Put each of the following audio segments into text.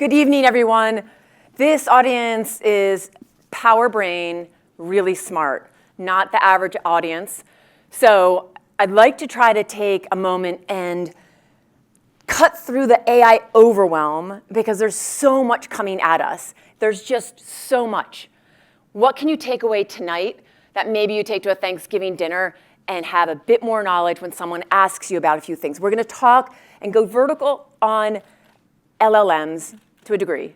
Good evening, everyone. This audience is power brain, really smart, not the average audience. So I'd like to try to take a moment and cut through the AI overwhelm because there's so much coming at us. There's just so much. What can you take away tonight that maybe you take to a Thanksgiving dinner and have a bit more knowledge when someone asks you about a few things? We're going to talk and go vertical on LLMs to a degree,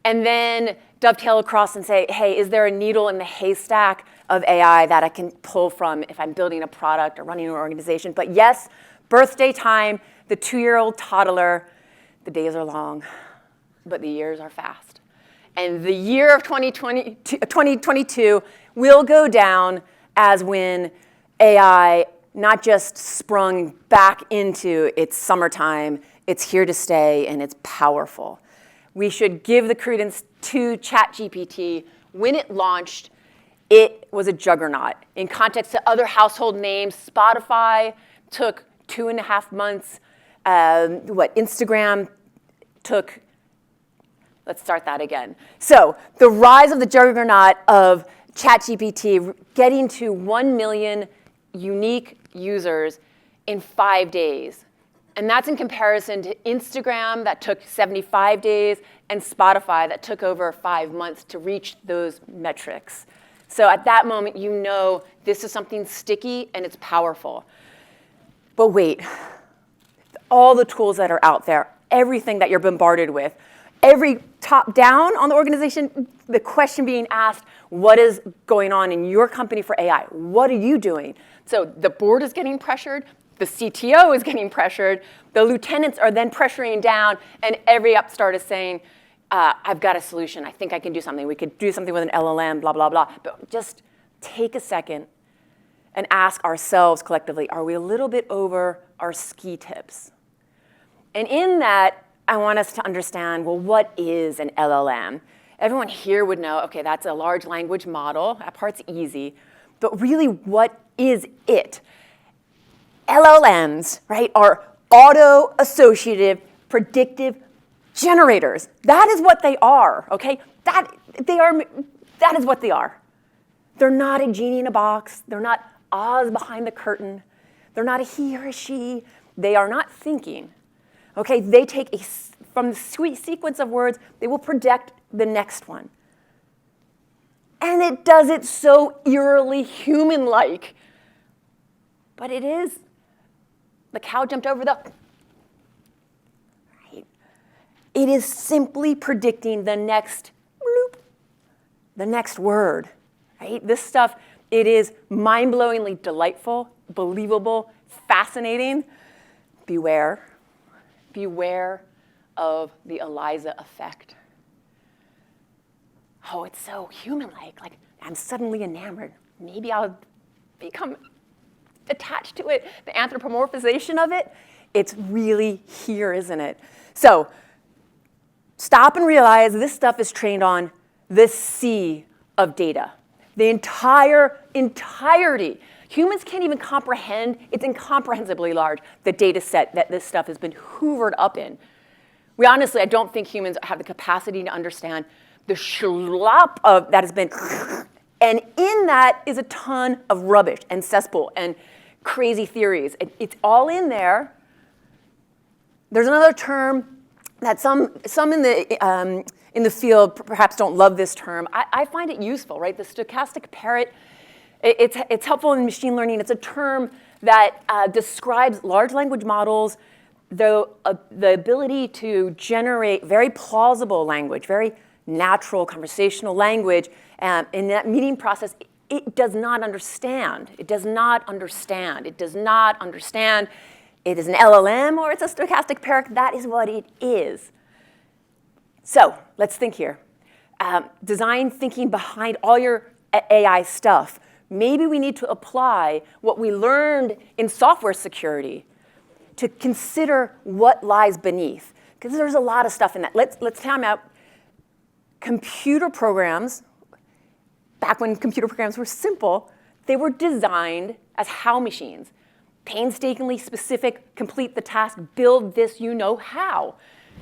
and then dovetail across and say, hey, is there a needle in the haystack of AI that I can pull from if I'm building a product or running an organization? But yes, birthday time, the 2-year-old toddler, the days are long, but the years are fast. And the year of 2022 will go down as when AI not just sprung back into its summertime, it's here to stay and it's powerful. We should give the credence to ChatGPT. When it launched, it was a juggernaut. In context to other household names, Spotify took 2.5 months. Instagram took, let's start that again. So the rise of the juggernaut of ChatGPT getting to 1 million unique users in 5 days. And that's in comparison to Instagram that took 75 days and Spotify that took over 5 months to reach those metrics. So at that moment, you know this is something sticky and it's powerful. But wait, all the tools that are out there, everything that you're bombarded with, every top down on the organization, the question being asked, what is going on in your company for AI? What are you doing? So the board is getting pressured. The CTO is getting pressured. The lieutenants are then pressuring down, and every upstart is saying, I've got a solution. I think I can do something. We could do something with an LLM, blah, blah, blah. But just take a second and ask ourselves collectively, are we a little bit over our ski tips? And in that, I want us to understand, well, what is an LLM? Everyone here would know, okay, that's a large language model. That part's easy. But really, what is it? LLMs, right, are auto-associative predictive generators. That is what they are, okay? That is what they are. They're not a genie in a box. They're not Oz behind the curtain. They're not a he or a she. They are not thinking, okay? They take from the sweet sequence of words, they will predict the next one. And it does it so eerily human-like. But it is. The cow jumped over the, right? It is simply predicting the next bloop, the next word, right? This stuff, it is mind-blowingly delightful, believable, fascinating. Beware of the Eliza effect. Oh, it's so human-like. Like, I'm suddenly enamored. Maybe I'll become attached to it. The anthropomorphization of it, it's really here, isn't it? So stop and realize this stuff is trained on this sea of data. The entirety. Humans can't even comprehend. It's incomprehensibly large, the data set that this stuff has been hoovered up in. I don't think humans have the capacity to understand the schlop of that has been, and in that is a ton of rubbish and cesspool and crazy theories. It's all in there. There's another term that some in the field perhaps don't love this term. I find it useful, right? The stochastic parrot. It's helpful in machine learning. It's a term that describes large language models, the ability to generate very plausible language, very natural conversational language. In that meeting process, it does not understand. It does not understand. It does not understand. It is an LLM or it's a stochastic parrot. That is what it is. So let's think here. Design thinking behind all your AI stuff. Maybe we need to apply what we learned in software security to consider what lies beneath. Because there's a lot of stuff in that. Let's time out. Computer programs, back when computer programs were simple, they were designed as how machines. Painstakingly specific, complete the task, build this, you know how.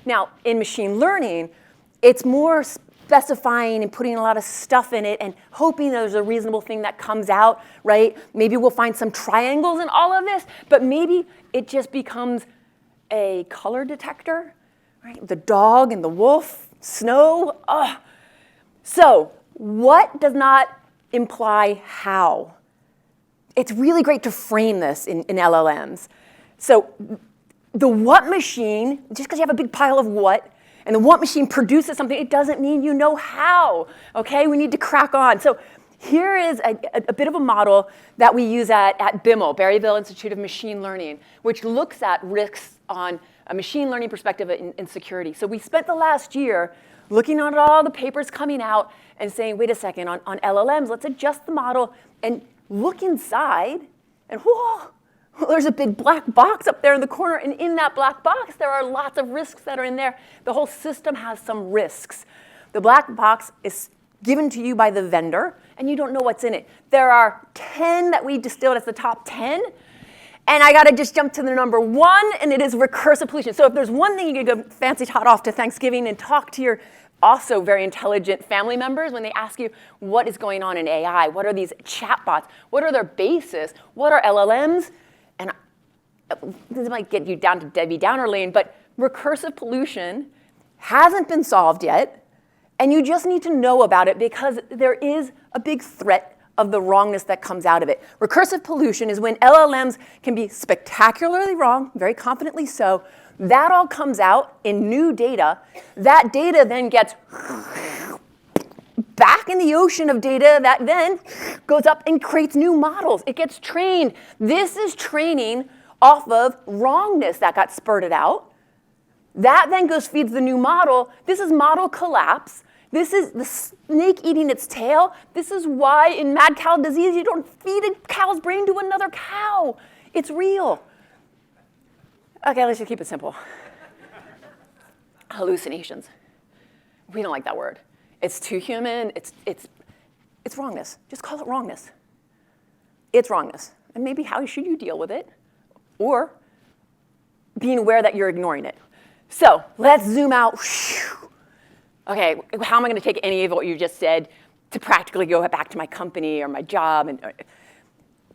Now, in machine learning, it's more specifying and putting a lot of stuff in it and hoping there's a reasonable thing that comes out, right? Maybe we'll find some triangles in all of this, but maybe it just becomes a color detector, right? The dog and the wolf, snow. Ugh. So what does not imply how? It's really great to frame this in LLMs. So the what machine, just because you have a big pile of what, and the what machine produces something, it doesn't mean you know how, okay? We need to crack on. So here is a bit of a model that we use at BIML, Berryville Institute of Machine Learning, which looks at risks on a machine learning perspective in security. So we spent the last year looking at all the papers coming out and saying, wait a second, on LLMs, let's adjust the model and look inside, and whoa, there's a big black box up there in the corner, and in that black box, there are lots of risks that are in there. The whole system has some risks. The black box is given to you by the vendor, and you don't know what's in it. There are 10 that we distilled as the top 10, and I gotta just jump to the number 1, and it is recursive pollution. So if there's one thing you can go fancy hot off to Thanksgiving and talk to your also very intelligent family members when they ask you what is going on in AI, what are these chatbots, what are their bases, what are LLMs, and this might get you down to Debbie Downer lane, but recursive pollution hasn't been solved yet, and you just need to know about it because there is a big threat of the wrongness that comes out of it. Recursive pollution is when LLMs can be spectacularly wrong, very confidently so. That all comes out in new data. That data then gets back in the ocean of data that then goes up and creates new models. It gets trained. This is training off of wrongness that got spurted out. That then feeds the new model. This is model collapse. This is the snake eating its tail. This is why in mad cow disease you don't feed a cow's brain to another cow. It's real. Okay, let's just keep it simple. Hallucinations. We don't like that word. It's too human. It's wrongness. Just call it wrongness. It's wrongness. And maybe how should you deal with it? Or being aware that you're ignoring it. So let's zoom out. Okay, how am I going to take any of what you just said to practically go back to my company or my job? And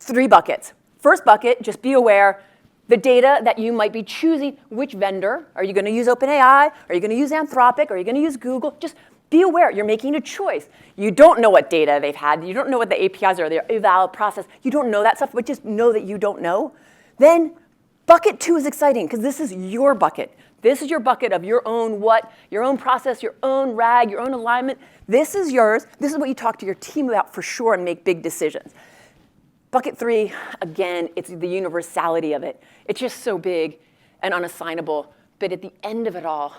3 buckets. First bucket, just be aware. The data that you might be choosing, which vendor, are you going to use OpenAI? Are you going to use Anthropic? Are you going to use Google? Just be aware, you're making a choice. You don't know what data they've had. You don't know what the APIs are, their eval process. You don't know that stuff, but just know that you don't know. Then bucket 2 is exciting because this is your bucket. This is your bucket of your own what, your own process, your own RAG, your own alignment. This is yours. This is what you talk to your team about for sure and make big decisions. Bucket 3, again, it's the universality of it. It's just so big and unassignable. But at the end of it all,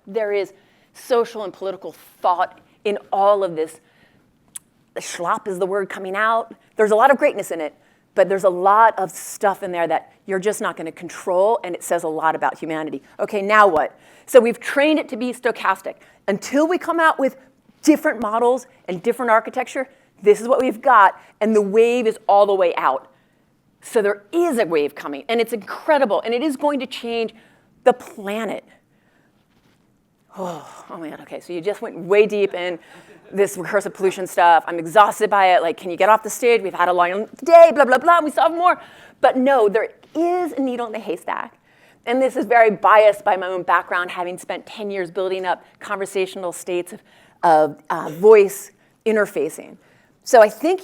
there is social and political thought in all of this. The schlop is the word coming out. There's a lot of greatness in it, but there's a lot of stuff in there that you're just not going to control, and it says a lot about humanity. Okay, now what? So we've trained it to be stochastic. Until we come out with different models and different architecture, this is what we've got, and the wave is all the way out. So there is a wave coming, and it's incredible, and it is going to change the planet. Oh my God, okay, so you just went way deep in this recursive pollution stuff. I'm exhausted by it. Like, can you get off the stage? We've had a long day, blah, blah, blah, and we still have more. But no, there is a needle in the haystack. And this is very biased by my own background, having spent 10 years building up conversational states of voice interfacing. So I think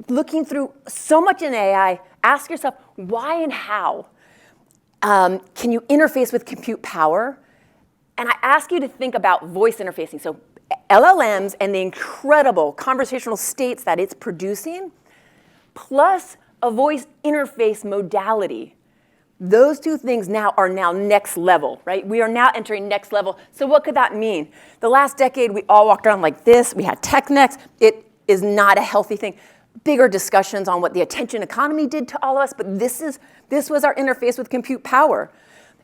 looking through so much in AI, ask yourself, why and how can you interface with compute power? And I ask you to think about voice interfacing. So LLMs and the incredible conversational states that it's producing, plus a voice interface modality. Those 2 things are now next level, right? We are now entering next level. So what could that mean? The last decade, we all walked around like this. We had tech necks. It is not a healthy thing. Bigger discussions on what the attention economy did to all of us, but this was our interface with compute power.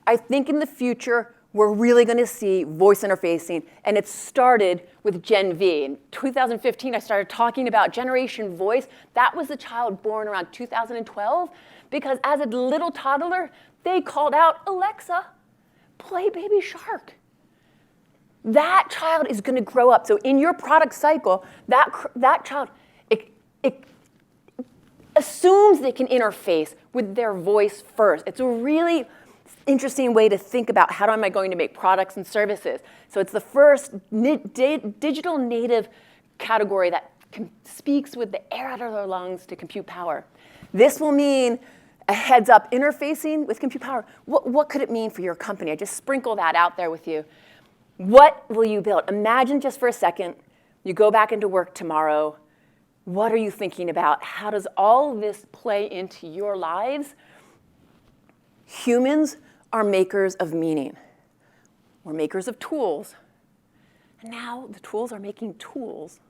I think in the future, we're really going to see voice interfacing, and it started with Gen V. In 2015, I started talking about generation voice. That was the child born around 2012, because as a little toddler, they called out, Alexa, play Baby Shark. that child is going to grow up. So in your product cycle, that child, it assumes they can interface with their voice first. It's a really interesting way to think about how am I going to make products and services. So it's the first digital native category that speaks with the air out of their lungs to compute power. This will mean a heads up interfacing with compute power. What could it mean for your company? I just sprinkle that out there with you. What will you build? Imagine just for a second, you go back into work tomorrow. What are you thinking about? How does all this play into your lives? Humans are makers of meaning. We're makers of tools. And now the tools are making tools.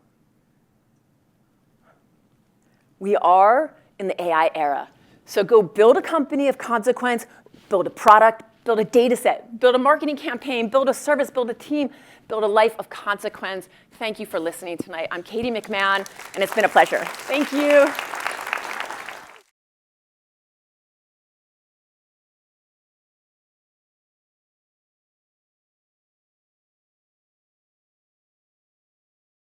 We are in the AI era. So go build a company of consequence, build a product, build a data set, build a marketing campaign, build a service, build a team, build a life of consequence. Thank you for listening tonight. I'm Katie McMahon, and it's been a pleasure. Thank you.